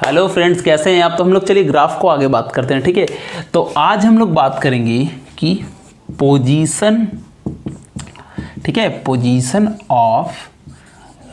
Hello friends, कैसे हैं आप? तो हम लोग चलिए ग्राफ को आगे बात करते हैं। ठीक है, तो आज हम लोग बात करेंगे कि पोजीशन, ठीक है, पोजीशन ऑफ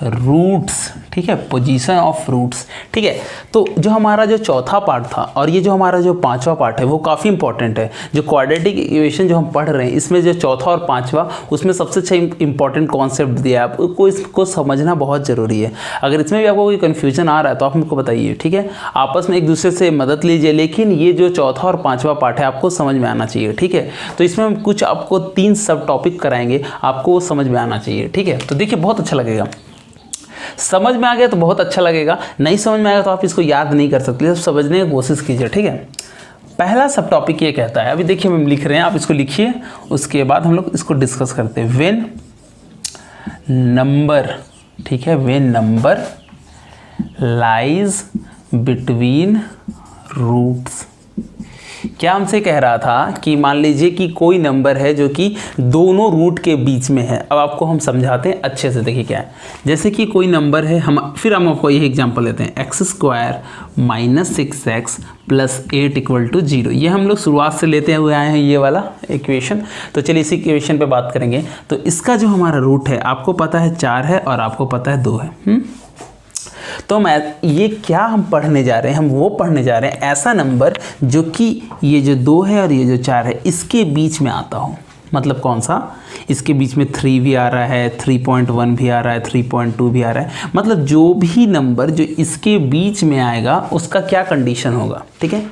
रूट्स। ठीक है, पोजीशन ऑफ रूट्स। ठीक है, तो जो हमारा जो चौथा पार्ट था और ये जो हमारा जो पांचवा पार्ट है वो काफ़ी इंपॉर्टेंट है। जो क्वाड्रेटिक इक्वेशन जो हम पढ़ रहे हैं इसमें जो चौथा और पांचवा, उसमें सबसे अच्छा इंपॉर्टेंट कॉन्सेप्ट दिया है। आपको इसको समझना बहुत ज़रूरी है। अगर इसमें भी आपको कोई कन्फ्यूजन आ रहा है तो आप हमको बताइए। ठीक है, आपस में एक दूसरे से मदद लीजिए, लेकिन ये जो चौथा और पांचवा पार्ट है आपको समझ में आना चाहिए। ठीक है, तो इसमें हम कुछ आपको 3 सब टॉपिक कराएंगे, आपको वो समझ में आना चाहिए। ठीक है, तो देखिए बहुत अच्छा लगेगा। समझ में आ गया तो बहुत अच्छा लगेगा, नहीं समझ में आएगा तो आप इसको याद नहीं कर सकते, तो समझने की कोशिश कीजिए। ठीक है, पहला सब टॉपिक ये कहता है, अभी देखिए हम लिख रहे हैं, आप इसको लिखिए, उसके बाद हम लोग इसको डिस्कस करते हैं। व्हेन नंबर, ठीक है, when number lies between roots. क्या हमसे कह रहा था कि मान लीजिए कि कोई नंबर है जो कि दोनों रूट के बीच में है। अब आपको हम समझाते हैं अच्छे से। देखिए क्या है, जैसे कि कोई नंबर है, हम आपको यही एग्जांपल लेते हैं, x² - 6x + 8 = 0। ये हम लोग शुरुआत से लेते हुए आए हैं ये वाला इक्वेशन। तो चलिए इसी इक्वेशन पे बात करेंगे। तो इसका जो हमारा रूट है आपको पता है 4 है और आपको पता है 2 है। तो ये क्या हम पढ़ने जा रहे हैं, हम वो पढ़ने जा रहे हैं ऐसा नंबर जो कि ये जो 2 है और ये जो 4 है इसके बीच में आता हो। मतलब कौन सा? इसके बीच में 3 भी आ रहा है, 3.1 भी आ रहा है, 3.2 भी आ रहा है। मतलब जो भी नंबर जो इसके बीच में आएगा उसका क्या कंडीशन होगा। ठीक है,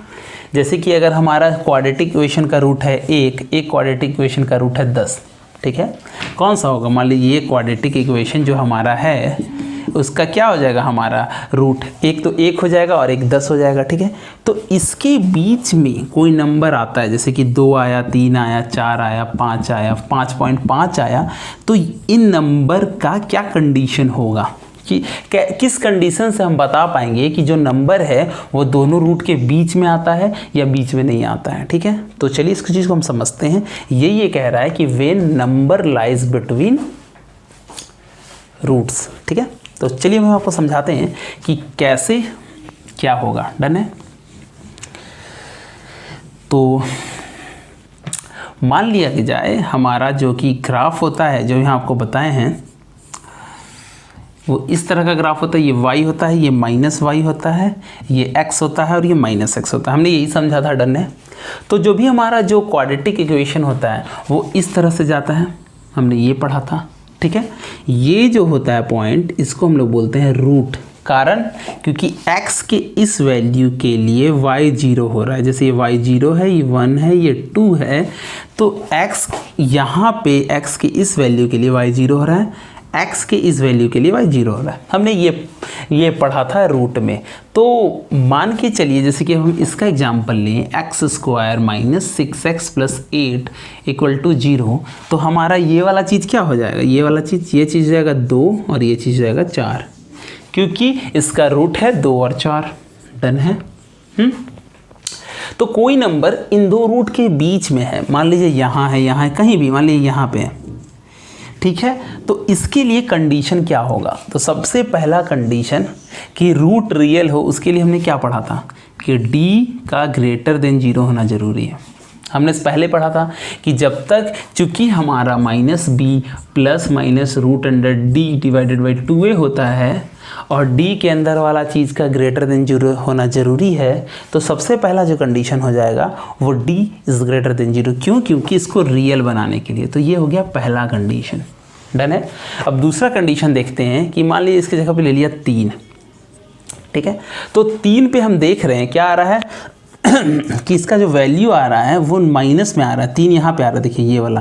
जैसे कि अगर हमारा क्वाड्रेटिक इक्वेशन का रूट है 1, एक क्वाड्रेटिक इक्वेशन का रूट है 10। ठीक है, कौन सा होगा? मान लीजिए ये क्वाड्रेटिक इक्वेशन जो हमारा है उसका क्या हो जाएगा, हमारा रूट एक तो 1 हो जाएगा और एक 10 हो जाएगा। ठीक है, तो इसके बीच में कोई नंबर आता है, जैसे कि 2 आया, 3 आया, 4 आया, 5 आया, 5.5 आया, तो इन नंबर का क्या कंडीशन होगा कि किस कंडीशन से हम बता पाएंगे कि जो नंबर है वो दोनों रूट के बीच में आता है या बीच में नहीं आता है। ठीक है, तो चलिए इस चीज़ को हम समझते हैं। ये कह रहा है कि when number lies between roots. ठीक है, तो चलिए हम आपको समझाते हैं कि कैसे क्या होगा। डन है? तो मान लिया कि जाए हमारा जो कि ग्राफ होता है, जो यहाँ आपको बताए हैं, वो इस तरह का ग्राफ होता है। ये y होता है, ये -y होता है, ये x होता है और ये -x होता है। हमने यही समझा था। डन है? तो जो भी हमारा जो क्वाड्रेटिक इक्वेशन होता है वो इस तरह से जाता है, हमने ये पढ़ा था। ठीक है, ये जो होता है पॉइंट, इसको हम लोग बोलते हैं रूट। कारण क्योंकि x के इस वैल्यू के लिए y 0 हो रहा है। जैसे ये y 0 है, ये 1 है, ये 2 है, तो x यहाँ पे x के इस वैल्यू के लिए y 0 हो रहा है, x के इस वैल्यू के लिए y 0 हो रहा है। हमने ये पढ़ा था रूट में। तो मान के चलिए जैसे कि हम इसका एग्जांपल लें, x² - 6x + 8 = 0, तो हमारा ये वाला चीज़ क्या हो जाएगा? ये वाला चीज़, ये चीज़ हो जाएगा 2 और ये चीज़ हो जाएगा 4, क्योंकि इसका रूट है 2 और 4। डन है? तो कोई नंबर इन दो रूट के बीच में है, मान लीजिए यहाँ है, कहीं भी, मान लीजिए यहाँ पे है। ठीक है, तो इसके लिए कंडीशन क्या होगा? तो सबसे पहला कंडीशन कि रूट रियल हो, उसके लिए हमने क्या पढ़ा था कि d का > 0 होना ज़रूरी है। हमने पहले पढ़ा था कि जब तक, चूँकि हमारा -b ±√d/ 2a होता है और d के अंदर वाला चीज़ का > 0 होना ज़रूरी है, तो सबसे पहला जो कंडीशन हो जाएगा वो d > 0। क्यों? क्योंकि इसको रियल बनाने के लिए। तो ये हो गया पहला कंडीशन। डन है? अब दूसरा कंडीशन देखते हैं कि मान लीजिए इसकी जगह पे ले लिया 3। ठीक है, तो 3 पे हम देख रहे हैं क्या आ रहा है कि इसका जो वैल्यू आ रहा है वो माइनस में आ रहा है। 3 यहाँ पे आ रहा है, देखिए ये वाला,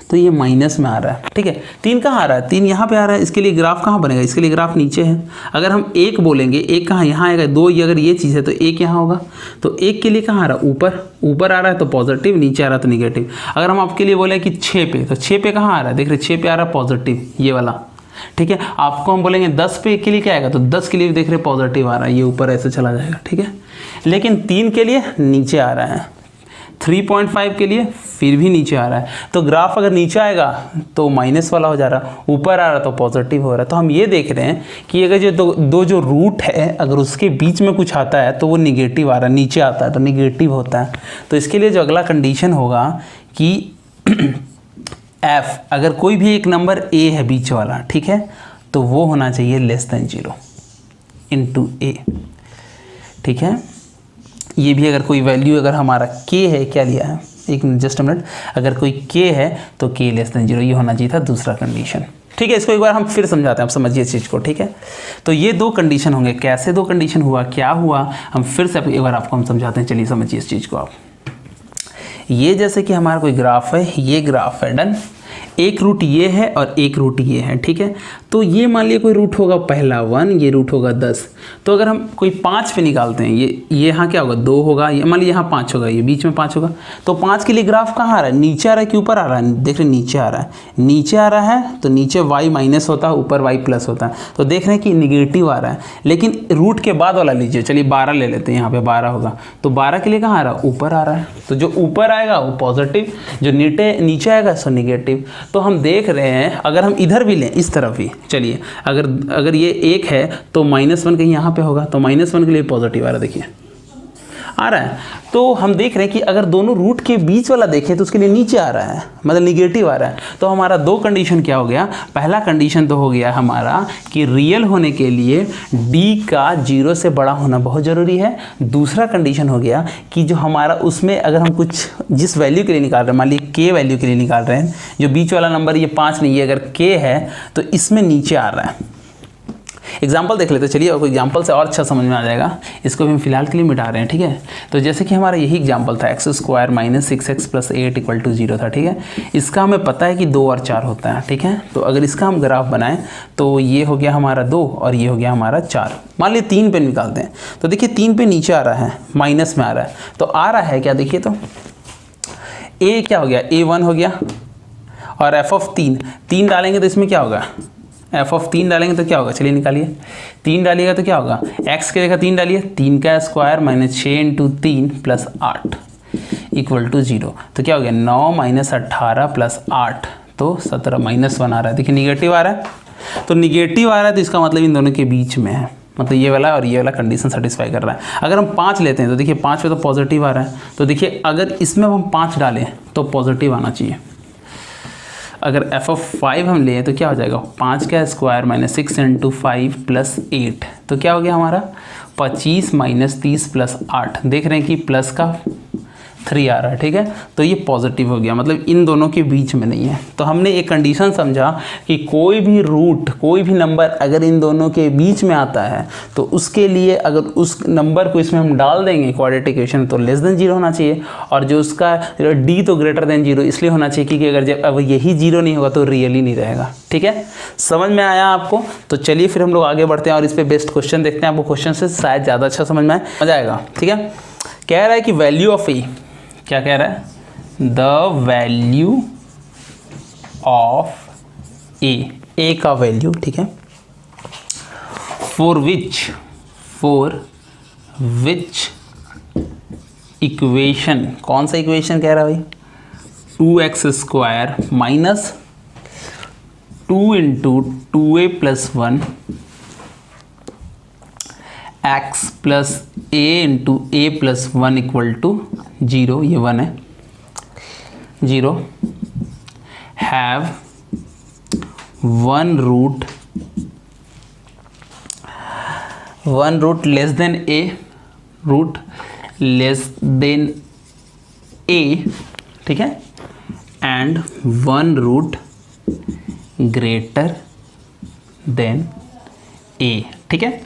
तो ये माइनस में आ रहा है। ठीक है, 3 कहाँ आ रहा है? 3 यहाँ पे आ रहा है। इसके लिए ग्राफ कहाँ बनेगा? इसके लिए ग्राफ नीचे है। अगर हम 1 बोलेंगे, 1 कहाँ? यहाँ आएगा। 2 ये अगर ये चीज़ है तो 1 यहाँ होगा। तो 1 के लिए कहाँ आ रहा है? ऊपर आ रहा है तो पॉजिटिव, नीचे आ रहा है तो निगेटिव। अगर हम आपके लिए बोले कि 6 पे, तो 6 पे कहाँ आ रहा है? देख रहे 6 पे आ रहा है पॉजिटिव, ये वाला। ठीक है, आपको हम बोलेंगे 10 पे के लिए क्या आएगा? तो 10 के लिए देख रहे पॉजिटिव आ रहा है, ये ऊपर ऐसे चला जाएगा। ठीक है, लेकिन 3 के लिए नीचे आ रहा है, 3.5 के लिए फिर भी नीचे आ रहा है। तो ग्राफ अगर नीचे आएगा तो माइनस वाला हो जा रहा है, ऊपर आ रहा तो पॉजिटिव हो रहा है। तो हम ये देख रहे हैं कि अगर जो दो जो रूट है अगर उसके बीच में कुछ आता है तो वो निगेटिव आ रहा है, नीचे आता है तो निगेटिव होता है। तो इसके लिए जो अगला कंडीशन होगा कि f अगर कोई भी एक नंबर a है बीच वाला, ठीक है, तो वो होना चाहिए लेस देन 0 इंटू a, ठीक है। ये भी अगर कोई वैल्यू अगर हमारा k है, क्या लिया है, एक जस्ट मिनट, अगर कोई k है तो k लेस देन 0, ये होना चाहिए था दूसरा कंडीशन, ठीक है। इसको एक बार हम फिर समझाते हैं, आप समझिए इस चीज़ को, ठीक है। तो ये दो कंडीशन होंगे, कैसे दो कंडीशन हुआ, क्या हुआ, हम फिर से एक बार आपको हम समझाते हैं। चलिए समझिए इस चीज़ को आप। ये जैसे कि हमारा कोई ग्राफ है, ये ग्राफ है, डन, एक रूट ये है और एक रूट ये है, ठीक है। तो ये मान लिया कोई रूट होगा पहला 1, ये रूट होगा 10। तो अगर हम कोई 5 पे निकालते हैं, ये यहाँ क्या होगा 2 होगा, ये मान लिया यहाँ 5 होगा, ये बीच में 5 होगा। तो 5 के लिए ग्राफ कहाँ आ रहा है, नीचे आ रहा है कि ऊपर आ रहा है, देख रहे नीचे आ रहा है। नीचे आ रहा है तो नीचे y माइनस होता है, ऊपर y प्लस होता है। तो देख रहे हैं कि निगेटिव आ रहा है, लेकिन रूट के बाद वाला लीजिए, चलिए 12 ले लेते हैं, यहाँ पे 12 होगा। तो 12 के लिए कहाँ आ रहा है, ऊपर आ रहा है। तो जो ऊपर आएगा वो पॉजिटिव, जो नीचे आएगा सो निगेटिव। तो हम देख रहे हैं अगर हम इधर भी लें, इस तरफ भी, चलिए अगर ये 1 है तो -1 कहीं यहाँ पे होगा, तो -1 के लिए पॉजिटिव आ रहा है, देखिए आ रहा है। तो हम देख रहे हैं कि अगर दोनों रूट के बीच वाला देखें तो उसके लिए नीचे आ रहा है, मतलब निगेटिव आ रहा है। तो हमारा दो कंडीशन क्या हो गया, पहला कंडीशन तो हो गया हमारा कि रियल होने के लिए d का 0 से बड़ा होना बहुत ज़रूरी है। दूसरा कंडीशन हो गया कि जो हमारा उसमें अगर हम कुछ जिस वैल्यू के लिए निकाल रहे हैं, मान लीजिए k वैल्यू के लिए निकाल रहे हैं, जो बीच वाला नंबर ये 5 नहीं है, अगर k है तो इसमें नीचे आ रहा है। एग्जाम्पल देख लेते, चलिए, और एग्जाम्पल से और अच्छा समझ में आ जाएगा। इसको भी हम फिलहाल के लिए मिटा रहे हैं, ठीक है। तो जैसे कि हमारा यही एग्जाम्पल था, x² - 6x + 8 = 0 था, ठीक है। इसका हमें पता है कि 2 और 4 होता है, ठीक है। तो अगर इसका हम ग्राफ बनाएं तो ये हो गया हमारा 2 और ये हो गया हमारा 4। मान लीजिए 3 पे निकालते हैं तो देखिए 3 पे नीचे आ रहा है, माइनस में आ रहा है। तो आ रहा है क्या, देखिए तो a क्या हो गया, a1 हो गया, और f3 डालेंगे तो इसमें क्या होगा, f3 डालेंगे तो क्या होगा, चलिए निकालिए। 3 डालिएगा तो क्या होगा, x के जगह 3 डालिए, 3 का स्क्वायर -6 × 3 + 8 = 0। तो क्या हो गया, 9 - 18 + 8 तो 17, -1 आ रहा है, देखिए निगेटिव आ रहा है। तो निगेटिव आ रहा है तो इसका मतलब इन दोनों के बीच में है, मतलब ये वाला और ये वाला कंडीशन सेटिस्फाई कर रहा है। अगर हम 5 लेते हैं तो देखिए 5 पे तो पॉजिटिव आ रहा है। तो देखिए अगर इसमें हम 5 डालें तो पॉजिटिव आना चाहिए। अगर f5 हम लें तो क्या हो जाएगा, 5 का स्क्वायर -6 × 5 + 8 तो क्या हो गया हमारा 25 - 30 + 8, देख रहे हैं कि प्लस का 3 आ रहा है, ठीक है। तो ये पॉजिटिव हो गया, मतलब इन दोनों के बीच में नहीं है। तो हमने एक कंडीशन समझा कि कोई भी रूट, कोई भी नंबर अगर इन दोनों के बीच में आता है तो उसके लिए अगर उस नंबर को इसमें हम डाल देंगे क्वाड्रेटिक इक्वेशन तो लेस देन 0 होना चाहिए, और जो उसका d तो ग्रेटर देन 0 इसलिए होना चाहिए क्योंकि अगर जब अब यही 0 नहीं होगा तो रियल ही नहीं रहेगा, ठीक है। समझ में आया आपको? तो चलिए फिर हम लोग आगे बढ़ते हैं और इस पर बेस्ट क्वेश्चन देखते हैं। आपको क्वेश्चन से शायद ज़्यादा अच्छा समझ में मजा आएगा, ठीक है। कह रहा है कि वैल्यू ऑफ e, क्या कह रहा है, द वैल्यू ऑफ ए का वैल्यू, ठीक है, फॉर विच इक्वेशन, कौन सा इक्वेशन कह रहा है भाई, 2x² - 2 × 2a + 1 x + a × a + 1 = 0, ये 1 है, 0 have 1 root less than a, root less than a, ठीक है, and 1 root greater than a, ठीक है।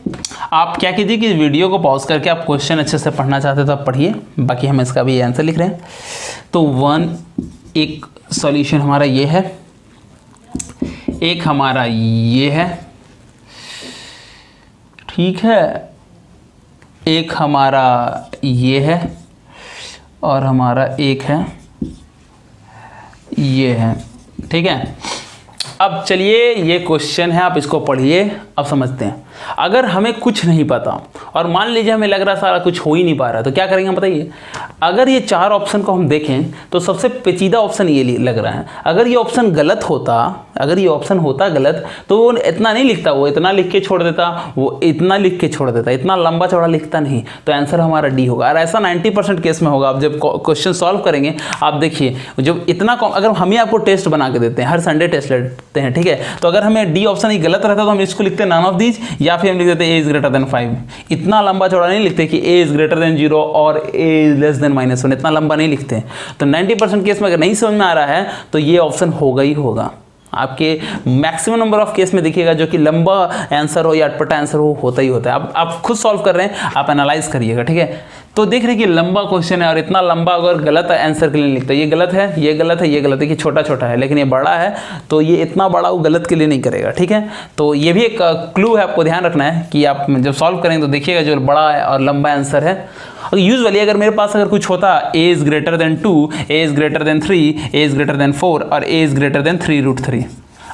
आप क्या कीजिए कि वीडियो को पॉज करके आप क्वेश्चन अच्छे से पढ़ना चाहते तो आप पढ़िए, बाकी हम इसका भी आंसर लिख रहे हैं। तो 1 एक सॉल्यूशन हमारा ये है, एक हमारा ये है, ठीक है, एक हमारा ये है और हमारा एक है ये है, ठीक है। अब चलिए ये क्वेश्चन है, आप इसको पढ़िए। अब समझते हैं, अगर हमें कुछ नहीं पता और मान लीजिए हमें लग रहा है सारा कुछ हो ही नहीं पा रहा, तो क्या करेंगे बताइए। अगर ये 4 ऑप्शन को हम देखें तो सबसे पेचीदा ऑप्शन ये लग रहा है। अगर ये ऑप्शन गलत होता, अगर ये ऑप्शन होता गलत, तो वो इतना नहीं लिखता, वो इतना लिख के छोड़ देता, वो इतना लिख के छोड़ देता, इतना लंबा चौड़ा लिखता नहीं, तो आंसर हमारा डी होगा। और ऐसा 90% केस में होगा। आप जब क्वेश्चन सॉल्व करेंगे आप देखिए, जब इतना अगर हम ही आपको टेस्ट बना के देते हैं, हर संडे टेस्ट लेते हैं, ठीक है, तो अगर हमें डी ऑप्शन ही गलत रहता तो हम इसको लिखते नन ऑफ दीज, या फिर हम लिख देते ए इज ग्रेटर देन 5। इतना लंबा चौड़ा नहीं लिखते कि ए इज ग्रेटर देन 0 और ए इज लेस देन -1, इतना लंबा नहीं लिखते। तो 90% केस में अगर नहीं समझ में आ रहा है तो ये ऑप्शन होगा ही होगा। आपके मैक्सिमम नंबर ऑफ केस में देखिएगा जो कि लंबा आंसर हो या अटपटा आंसर हो, होता ही होता है। अब आप खुद सॉल्व कर रहे हैं, आप एनालाइज करिएगा, ठीक है। तो देख रहे हैं कि लंबा क्वेश्चन है और इतना लंबा अगर गलत आंसर के लिए लिखता है, ये गलत है, ये गलत है, ये गलत है, कि छोटा छोटा है, लेकिन ये बड़ा है तो ये इतना बड़ा वो गलत के लिए नहीं करेगा, ठीक है। तो ये भी एक क्लू है, आपको ध्यान रखना है कि आप जब सॉल्व करेंगे तो देखिएगा जो बड़ा है और लंबा आंसर है। यूजुअली अगर मेरे पास अगर कुछ होता a is greater then 2, a is greater then 3, a is greater then 4 और a इज ग्रेटर देन 3√3।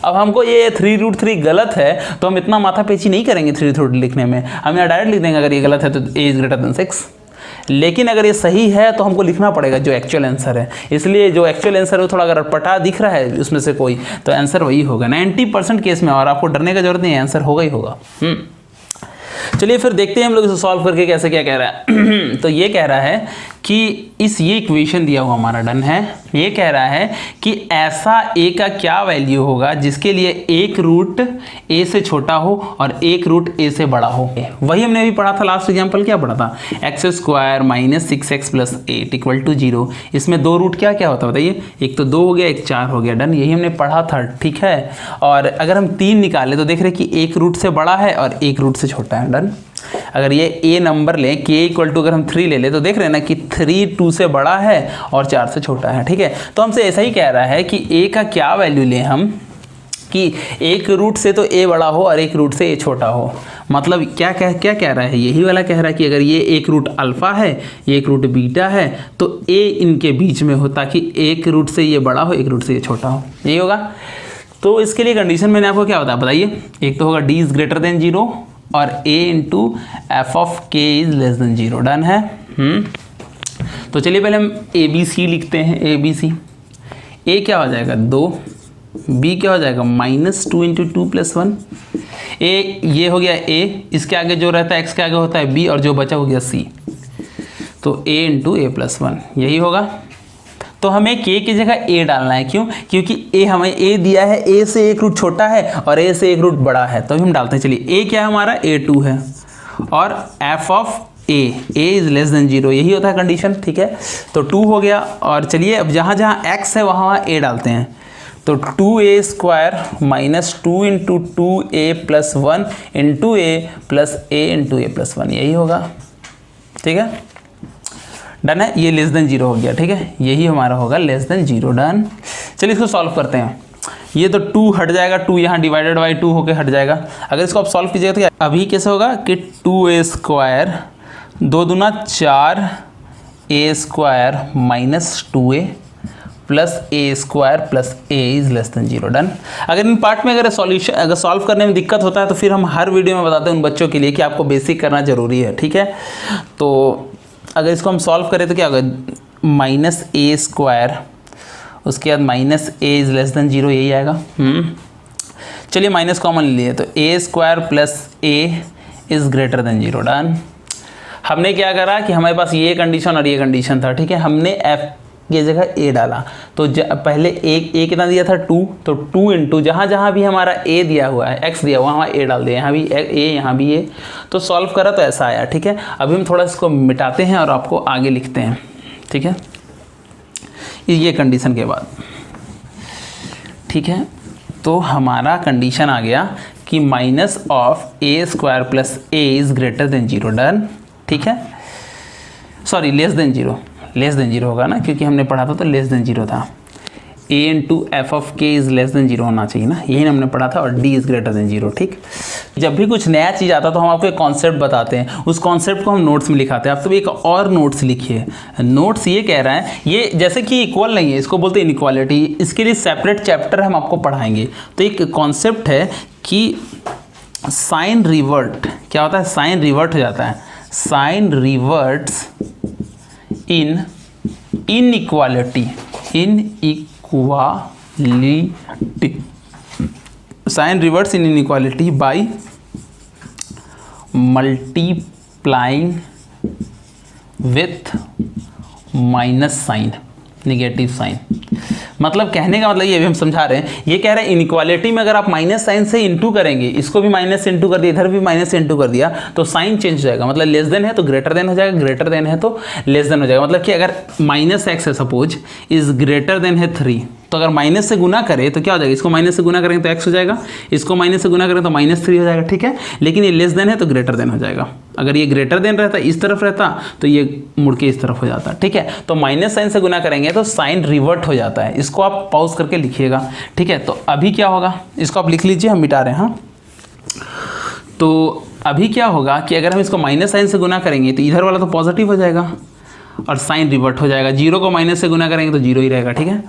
अब हमको ये 3√3 गलत है तो हम इतना माथा पेची नहीं करेंगे 3√3 लिखने में, हम यहाँ डायरेक्ट लिख देंगे अगर ये गलत है तो a इज ग्रेटर देन 6। लेकिन अगर ये सही है तो हमको लिखना पड़ेगा जो एक्चुअल आंसर है, इसलिए जो एक्चुअल आंसर है थोड़ा अगर अटपटा दिख रहा है उसमें से कोई, तो आंसर वही होगा 90% केस में। और आपको डरने का जरूरत नहीं है, आंसर होगा ही होगा। चलिए फिर देखते हैं हम लोग इसे सॉल्व करके कैसे क्या कह रहा है। तो ये कह रहा है कि ये इक्वेशन दिया हुआ हमारा डन है, ये कह रहा है कि ऐसा a का क्या वैल्यू होगा जिसके लिए एक रूट a से छोटा हो और एक रूट a से बड़ा हो। वही हमने अभी पढ़ा था, लास्ट एग्जांपल क्या पढ़ा था, x² - 6x + 8 = 0। इसमें दो रूट क्या क्या होता है बताइए, एक तो 2 हो गया, एक 4 हो गया, डन, यही हमने पढ़ा था, ठीक है। और अगर हम 3 निकाले तो देख रहे कि एक रूट से बड़ा है और एक रूट से छोटा है, डन। अगर ये a नंबर लें k = अगर हम 3 ले लें तो देख रहे हैं ना कि 3 2 से बड़ा है और 4 से छोटा है, ठीक है। तो हमसे ऐसा ही कह रहा है कि a का क्या वैल्यू लें हम कि एक रूट से तो a बड़ा हो और एक रूट से a छोटा हो। मतलब क्या कह रहा है, यही वाला कह रहा है कि अगर ये एक रूट अल्फ़ा है, ये एक रूट बीटा है, तो a इनके बीच में हो ताकि एक रूट से ये बड़ा हो, एक रूट से ये छोटा हो, यही होगा। तो इसके लिए कंडीशन मैंने आपको क्या बताया बताइए, एक तो होगा d इज़ ग्रेटर देन 0 और a × f(k) is less than 0, done है। तो चलिए पहले हम ABC लिखते हैं, ABC। a क्या हो जाएगा 2, b क्या हो जाएगा -2 × 2 + 1, a ये हो गया a, इसके आगे जो रहता है x के आगे होता है b और जो बचा हो गया c, तो a × a + 1 यही होगा। तो हमें k की जगह a डालना है, क्यों, क्योंकि a हमें a दिया है, a से एक रूट छोटा है और a से एक रूट बड़ा है, तो हम डालते हैं। चलिए a क्या है हमारा, a2 है और f(a) इज लेस देन 0, यही होता है कंडीशन, ठीक है। तो 2 हो गया और चलिए अब जहाँ जहाँ x है वहाँ a डालते हैं, तो 2a² - 2 × 2a + 1 × a + a × a + 1 यही होगा, ठीक है, डन है। ये लेस देन 0 हो गया, ठीक है, यही हमारा होगा लेस देन 0, डन। चलिए इसको सॉल्व करते हैं। ये तो 2 हट जाएगा, 2 यहाँ डिवाइडेड बाई 2 होकर हट जाएगा। अगर इसको आप सॉल्व कीजिएगा तो क्या अभी कैसे होगा कि 2a² 2 दूना 4a² - 2a + a² + a is less than 0, done. अगर इन पार्ट में अगर सॉल्व करने में दिक्कत होता है तो फिर हम हर वीडियो में बताते हैं उन बच्चों के लिए कि आपको बेसिक करना जरूरी है, ठीक है। तो अगर इसको हम सॉल्व करें तो क्या होगा, -a², उसके बाद -a इज लेस देन 0, यही आएगा। चलिए माइनस कॉमन लिए तो a² + a is greater than 0, done. हमने क्या करा कि हमारे पास ये कंडीशन और ये कंडीशन था, ठीक है, हमने f की जगह a डाला। तो पहले a कितना दिया था 2, तो 2 × जहाँ जहाँ भी हमारा a दिया हुआ है, x दिया हुआ वहाँ a डाल दिया, यहाँ भी a यहाँ भी a, तो सॉल्व करा तो ऐसा आया, ठीक है। अभी हम थोड़ा इसको मिटाते हैं और आपको आगे लिखते हैं, ठीक है, ये कंडीशन के बाद, ठीक है। तो हमारा कंडीशन आ गया कि -a² + a is greater than 0, done, ठीक है, सॉरी लेस देन 0 होगा ना, क्योंकि हमने पढ़ा था तो लेस देन 0 था। a × f(k) is less than 0 होना चाहिए ना, यही हमने पढ़ा था, और d इज ग्रेटर देन 0, ठीक। जब भी कुछ नया चीज़ आता है तो हम आपको एक कॉन्सेप्ट बताते हैं, उस कॉन्सेप्ट को हम नोट्स में लिखाते हैं। आप तो एक और नोट्स लिखिए। नोट्स ये कह रहा है, ये जैसे कि इक्वल नहीं है, इसको बोलते हैं इनइक्वालिटी, इसके लिए सेपरेट चैप्टर हम आपको पढ़ाएंगे। तो एक कॉन्सेप्ट है कि साइन रिवर्ट, क्या होता है, साइन रिवर्ट हो जाता है। Sign reverts in inequality, sign reverts in inequality by multiplying with minus sign, negative sign. मतलब कहने का मतलब ये भी हम समझा रहे हैं, ये कह रहे हैं इनइक्वालिटी में अगर आप माइनस साइन से इंटू करेंगे, इसको भी माइनस से इंटू कर दिया, इधर भी माइनस से इंटू कर दिया, तो साइन चेंज हो जाएगा। मतलब लेस देन है तो ग्रेटर देन हो जाएगा, ग्रेटर देन है तो लेस देन हो जाएगा। मतलब कि अगर माइनस एक्स है सपोज इज ग्रेटर देन है 3, तो अगर माइनस से गुना करें तो क्या हो जाएगा, इसको माइनस से गुना करेंगे तो एक्स हो जाएगा, इसको माइनस से गुना करें तो -3 हो जाएगा, ठीक है। लेकिन ये लेस देन है तो ग्रेटर देन हो जाएगा। अगर ये ग्रेटर देन रहता, इस तरफ रहता, तो ये मुड़ के इस तरफ हो जाता, ठीक है। तो माइनस साइन से गुना करेंगे तो साइन रिवर्ट हो जाता है। इसको आप पॉज करके लिखिएगा, ठीक है। तो अभी क्या होगा, इसको आप लिख लीजिए, हम मिटा रहे हैं। हाँ, तो अभी क्या होगा कि अगर हम इसको माइनस साइन से गुना करेंगे तो इधर वाला तो पॉजिटिव हो जाएगा और साइन रिवर्ट हो जाएगा। 0 को माइनस से गुना करेंगे तो 0 ही रहेगा, ठीक है।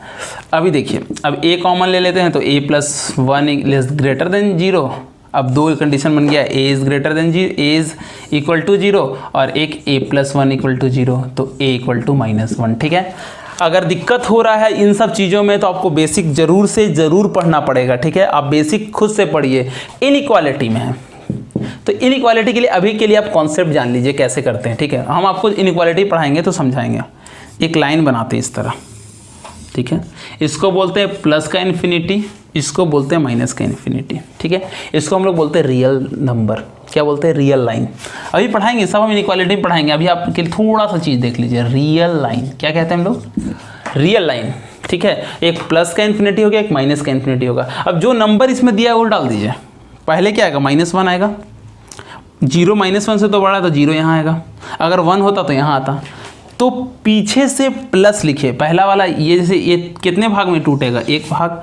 अभी देखिए, अब a कॉमन ले लेते हैं तो a+1 लेस ग्रेटर देन 0। अब दो कंडीशन बन गया, a is greater than a is equal to 0 और एक a+1 इक्वल टू 0, तो a इक्वल टू -1, ठीक है। अगर दिक्कत हो रहा है इन सब चीज़ों में तो आपको बेसिक ज़रूर पढ़ना पड़ेगा, ठीक है। आप बेसिक खुद से पढ़िए। इनइक्वालिटी में है तो इनइक्वालिटी के लिए अभी के लिए आप कॉन्सेप्ट जान लीजिए कैसे करते हैं, ठीक है। हम आपको इनइक्वालिटी पढ़ाएंगे तो समझाएंगे। एक लाइन बनाते हैं इस तरह, ठीक है। इसको बोलते हैं प्लस का इन्फिनिटी, इसको बोलते हैं माइनस का इन्फिनिटी, ठीक है। इसको हम लोग बोलते हैं रियल नंबर, क्या बोलते हैं, रियल लाइन। अभी पढ़ाएंगे सब, हम इनइक्वालिटी पढ़ाएंगे। अभी आपके लिए थोड़ा सा चीज़ देख लीजिए, रियल लाइन क्या कहते हैं हम लोग, रियल लाइन, ठीक है। एक प्लस का इन्फिनिटी हो गया, एक माइनस का इन्फिनिटी होगा। अब जो नंबर इसमें दिया है वो डाल दीजिए। पहले क्या आएगा, -1 आएगा, 0 -1 से तो बड़ा, तो 0 यहाँ आएगा। अगर 1 होता तो यहाँ आता। तो पीछे से प्लस लिखिए, पहला वाला ये जैसे ये कितने भाग में टूटेगा, एक भाग,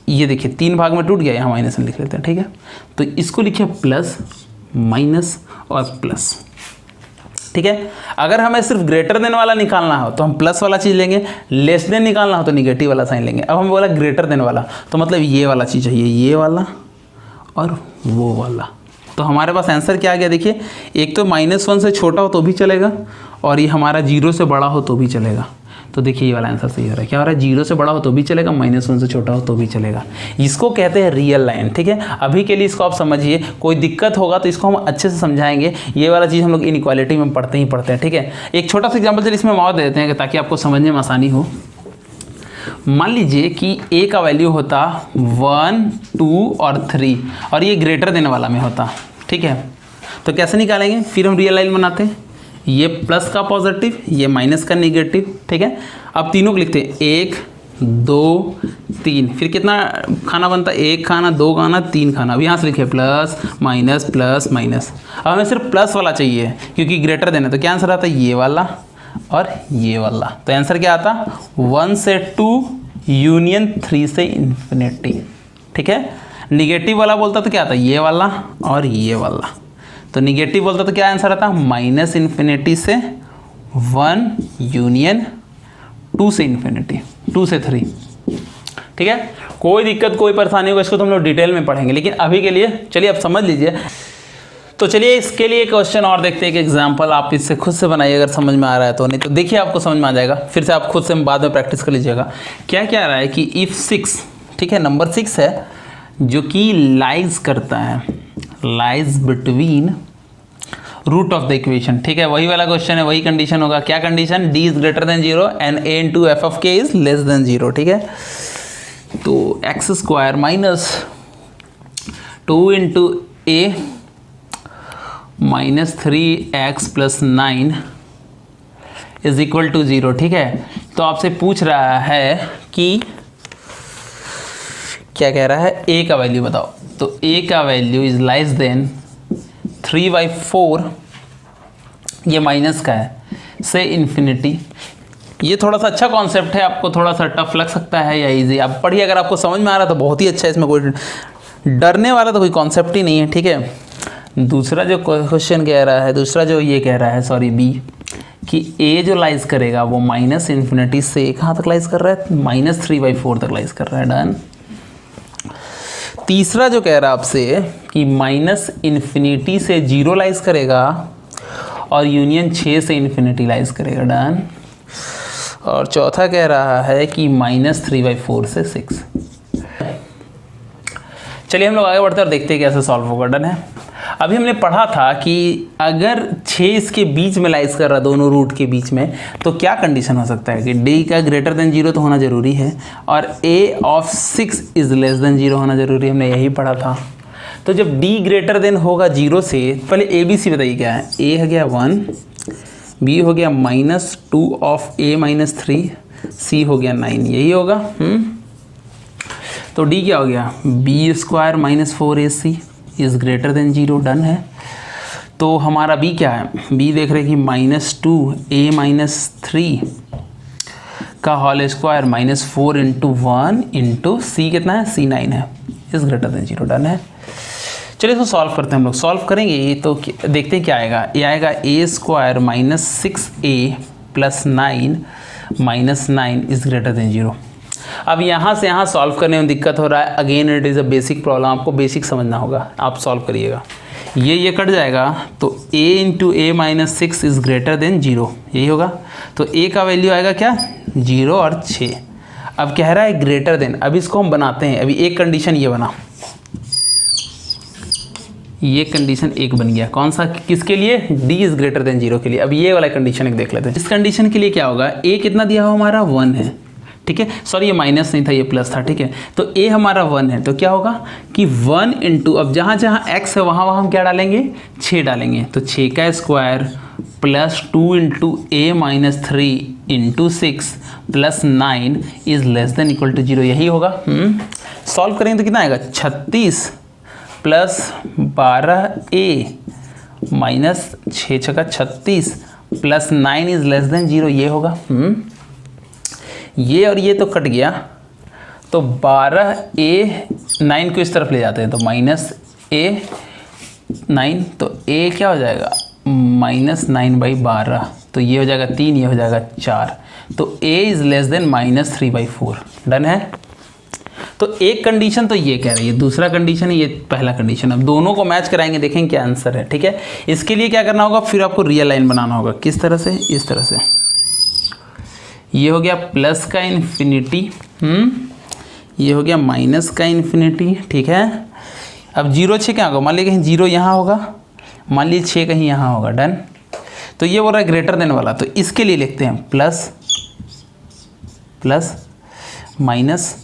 ये देखिए 3 भाग में टूट गया, यहाँ -1 लिख लेते हैं, ठीक है। तो इसको लिखिए प्लस, माइनस और प्लस, ठीक है। अगर हमें सिर्फ ग्रेटर देन वाला निकालना हो तो हम प्लस वाला चीज़ लेंगे, लेस देन निकालना हो तो निगेटिव वाला साइन लेंगे। अब हम बोला ग्रेटर देन वाला, तो मतलब ये वाला चीज़ चाहिए, ये वाला और वो वाला। तो हमारे पास आंसर क्या आ गया, देखिए। एक तो -1 से छोटा हो तो भी चलेगा और ये हमारा 0 से बड़ा हो तो भी चलेगा। तो देखिए ये वाला आंसर सही हो रहा है। क्या हो रहा है, 0 से बड़ा हो तो भी चलेगा, -1 से छोटा हो तो भी चलेगा। इसको कहते हैं रियल लाइन, ठीक है। अभी के लिए इसको आप समझिए, कोई दिक्कत होगा तो इसको हम अच्छे से समझाएंगे। ये वाला चीज़ हम लोग इनइक्वालिटी में पढ़ते ही पढ़ते हैं, ठीक है। एक छोटा सा एग्जाम्पल चलिए इसमें और दे देते हैं ताकि आपको समझने में आसानी हो। मान लीजिए कि a का वैल्यू होता 1, 2 और 3 और ये ग्रेटर देन वाला में होता, ठीक है। तो कैसे निकालेंगे, फिर हम रियल लाइन बनाते हैं। ये प्लस का पॉजिटिव, ये माइनस का नेगेटिव, ठीक है। अब तीनों को लिखते हैं, 1, 2, 3, फिर कितना खाना बनता है, 1 खाना, 2 खाना, 3 खाना। अब यहाँ से लिखे प्लस माइनस प्लस माइनस। अब हमें सिर्फ प्लस वाला चाहिए क्योंकि ग्रेटर देन है, तो क्या आंसर आता है, ये वाला और ये वाला। तो आंसर क्या आता, 1 से 2 यूनियन 3 से इन्फिनिटी, ठीक है। निगेटिव वाला बोलता तो क्या आता, ये वाला और ये वाला। तो निगेटिव बोलता तो क्या आंसर आता, -इन्फिनिटी से 1 यूनियन 2 से इन्फिनिटी, 2 से 3, ठीक है। कोई दिक्कत कोई परेशानी होगा इसको तो हम लोग डिटेल में पढ़ेंगे, लेकिन अभी के लिए चलिए आप समझ लीजिए। तो चलिए इसके लिए क्वेश्चन और देखते हैं कि एग्जाम्पल आप इससे खुद से बनाइए, अगर समझ में आ रहा है तो। नहीं तो देखिए आपको समझ में आ जाएगा, फिर से आप खुद से बाद में प्रैक्टिस कर लीजिएगा। क्या क्या आ रहा है कि इफ़ 6, ठीक है, नंबर 6 है जो कि लाइज करता है, lies between root of the equation, ठीक है। वही वाला क्वेश्चन है, वही कंडीशन होगा। क्या condition, d is greater than 0 and a into F of k is less than 0, ठीक है। तो x² minus 2 into a -3x + 9 is equal to 0, ठीक है। तो आपसे पूछ रहा है कि क्या कह रहा है, a का वैल्यू बताओ। तो a का वैल्यू इज लेस देन 3/4, ये माइनस का है, से इन्फिनिटी। ये थोड़ा सा अच्छा कॉन्सेप्ट है, आपको थोड़ा सा टफ लग सकता है या इजी, आप पढ़िए। अगर आपको समझ में आ रहा है तो बहुत ही अच्छा है, इसमें कोई डरने वाला तो कोई कॉन्सेप्ट ही नहीं है, ठीक है। दूसरा जो क्वेश्चन कह रहा है, दूसरा जो ये कह रहा है, सॉरी बी, कि a जो लाइज करेगा वो -इन्फिनिटी से कहाँ तक लाइज कर रहा है, -3/4 तक लाइज कर रहा है, डन। तीसरा जो कह रहा है आपसे कि -इन्फिनिटी से 0 लाइज करेगा और यूनियन 6 से इन्फिनिटी लाइज करेगा। डन। और चौथा कह रहा है कि -3/4 से 6। चलिए हम लोग आगे बढ़ते हैं और देखते हैं कैसे सॉल्व होगा। डन है। अभी हमने पढ़ा था कि अगर 6 इसके बीच में लाइज कर रहा है, दोनों रूट के बीच में, तो क्या कंडीशन हो सकता है कि d का ग्रेटर देन 0 तो होना जरूरी है और a of 6 is less than 0 होना जरूरी है। हमने यही पढ़ा था। तो जब d ग्रेटर देन होगा 0 से, पहले a b c बताइए क्या है। a हो गया 1, b हो गया -2 ऑफ a -3, c हो गया 9, यही होगा। तो d क्या हो गया, b² -4ac is greater than 0। Done है। तो हमारा b क्या है, b देख रहे हैं कि -2a -3 का होल स्क्वायर -4 × 1 × c कितना है, c 9 है, इज़ ग्रेटर देन 0। डन है। चलिए इसको सॉल्व करते हैं हम लोग। सॉल्व करेंगे ये तो देखते हैं क्या आएगा। ये आएगा a² -6a + 9 is greater than 0। अब यहाँ से यहाँ सॉल्व करने में दिक्कत हो रहा है। Again it is a basic problem, आपको बेसिक समझना होगा। आप सॉल्व करिएगा, ये कट जाएगा तो a × a -6 is greater than 0, यही होगा। तो a का वैल्यू आएगा क्या, 0 और 6। अब कह रहा है ग्रेटर देन। अब इसको हम बनाते हैं। अभी एक कंडीशन ये बना, ये कंडीशन एक बन गया। कौन सा, किसके लिए, d इज़ ग्रेटर देन 0 के लिए। अब ये वाला कंडीशन एक देख लेते हैं। इस कंडीशन के लिए क्या होगा, a कितना दिया हुआ हमारा 1 है, ठीक है। सॉरी ये माइनस नहीं था, ये प्लस था, ठीक है। तो a हमारा 1 है, तो क्या होगा कि 1 × अब जहाँ जहाँ x है वहाँ हम क्या डालेंगे, 6 डालेंगे। तो 6 का square +2 × a -3 × 6 + 9 is less than equal to 0, यही होगा। सॉल्व करेंगे तो कितना आएगा, 36 + 12a -6 × 36 + 9 इज़ लेस देन 0, ये होगा। ये और ये तो कट गया, तो 12a 9 को इस तरफ ले जाते हैं तो -a9, तो a क्या हो जाएगा, -9/12, तो ये हो जाएगा 3, ये हो जाएगा 4। तो a is less then -3/4। Done है। तो एक कंडीशन तो ये कह रही है, दूसरा कंडीशन है, ये पहला कंडीशन। अब दोनों को मैच कराएंगे, देखेंगे क्या आंसर है, ठीक है। इसके लिए क्या करना होगा, फिर आपको रियल लाइन बनाना होगा। किस तरह से, इस तरह से। ये हो गया प्लस का इन्फिनिटी, ये हो गया माइनस का इन्फिनिटी, ठीक है। अब 0 6 क्या होगा, मान लीजिए कहीं 0 यहाँ होगा, मान लीजिए 6 कहीं यहाँ होगा। डन। तो ये बोल रहा है ग्रेटर देन वाला, तो इसके लिए लिखते हैं प्लस माइनस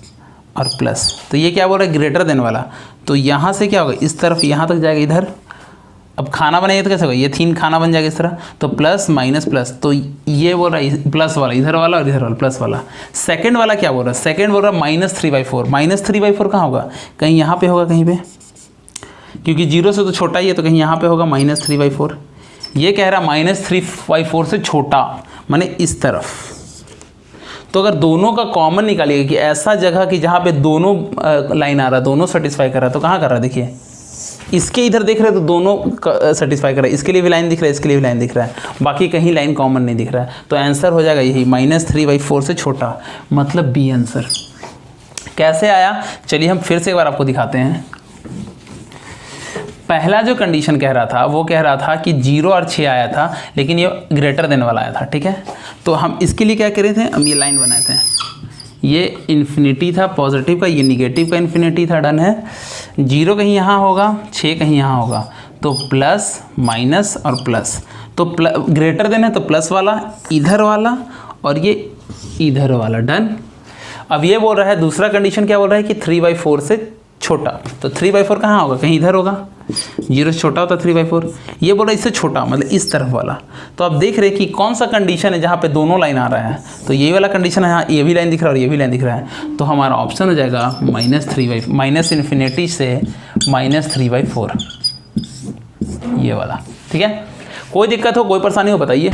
और प्लस। तो ये क्या बोल रहा है, ग्रेटर देन वाला। तो यहाँ से क्या होगा, इस तरफ यहाँ तक जाएगा, इधर। अब खाना बनाइए तो कैसे होगा, ये 3 खाना बन जाएगा इस तरह। तो प्लस माइनस प्लस, तो ये बोल रहा है प्लस वाला इधर वाला और इधर वाला प्लस वाला। सेकंड वाला क्या बोल रहा है, सेकंड बोल रहा है -3/4। -3/4 कहाँ होगा, कहीं यहाँ पे होगा, कहीं पे, क्योंकि 0 से तो छोटा ही है, तो कहीं यहाँ पे होगा -3/4। ये कह रहा है -3/4 से छोटा, माने इस तरफ। तो अगर दोनों का कॉमन निकालिएगा कि ऐसा जगह कि जहाँ पे दोनों लाइन आ रहा है, दोनों सेटिस्फाई कर रहा है, तो कहाँ कर रहा है, देखिए इसके इधर देख रहे हैं तो दोनों सेटिस्फाई कर रहा है, इसके लिए भी लाइन दिख रहा है, इसके लिए भी लाइन दिख रहा है, बाकी कहीं लाइन कॉमन नहीं दिख रहा है। तो आंसर हो जाएगा यही, -3/4 से छोटा, मतलब बी आंसर। कैसे आया, चलिए हम फिर से एक बार आपको दिखाते हैं। पहला जो कंडीशन कह रहा था वो कह रहा था कि 0 और 6 आया था, लेकिन ये ग्रेटर देन वाला आया था, ठीक है। तो हम इसके लिए क्या करे थे, हम ये लाइन बनाए थे, ये इन्फिनिटी था पॉजिटिव का, ये निगेटिव का इन्फिनिटी था। डन है। 0 कहीं यहाँ होगा, 6 कहीं यहाँ होगा, तो प्लस माइनस और प्लस। तो ग्रेटर देन है तो प्लस वाला इधर वाला और ये इधर वाला। डन। अब ये बोल रहा है, दूसरा कंडीशन क्या बोल रहा है कि 3/4 से छोटा। तो 3/4 कहाँ होगा, कहीं इधर होगा, 0 से छोटा होता 3/4। ये बोल रहा है इससे छोटा, मतलब इस तरफ वाला। तो आप देख रहे हैं कि कौन सा कंडीशन है जहाँ पे दोनों लाइन आ रहा है, तो ये वाला कंडीशन है, यहाँ ये भी लाइन दिख रहा है और ये भी लाइन दिख रहा है। तो हमारा ऑप्शन हो जाएगा -3/, से -3/4, ये वाला, ठीक है। कोई दिक्कत हो, कोई परेशानी हो बताइए।